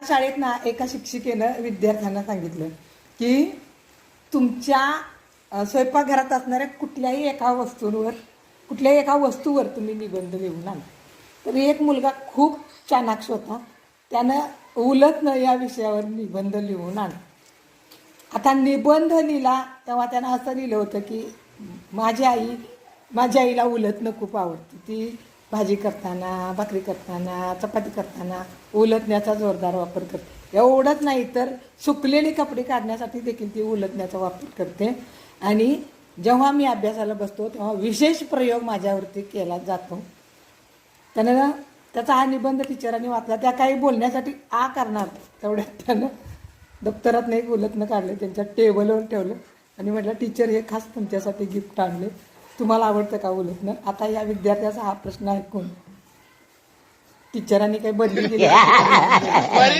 शाळेत ना एका शिक्षिकेनं विद्यार्थ्यांना सांगितलं की तुमच्या स्वयंपाकघरात असणाऱ्या कुठल्याही एका वस्तूवर तुम्ही निबंध लिहून आणा. तर एक मुलगा खूप चाणाक्ष होता, त्यानं उलटणं या विषयावर निबंध लिहून आणला. आता निबंध लिहिला तेव्हा त्यानं असं लिहिलं होतं की माझ्या आईला उलटणं खूप आवडते. ती भाजी करताना, भाकरी करताना, चपाती करताना उलटण्याचा जोरदार वापर करते. एवढंच नाही तर सुकलेले कपडे काढण्यासाठी देखील ती उलटण्याचा वापर करते. आणि जेव्हा मी अभ्यासाला बसतो तेव्हा विशेष प्रयोग माझ्यावरती केला जातो. त्यानं त्याचा हा निबंध टीचरांनी वाचला. त्या काही बोलण्यासाठी करणार तेवढ्यात त्यानं दप्तरात नाही उलटणं काढलं, त्यांच्या टेबलवर ठेवलं आणि म्हटलं, टीचर हे खास तुमच्यासाठी गिफ्ट आणले, तुम्हाला आवडतं का उलटणं? आता या विद्यार्थ्याचा हा प्रश्न ऐकून टीचरांनी काही बदली केली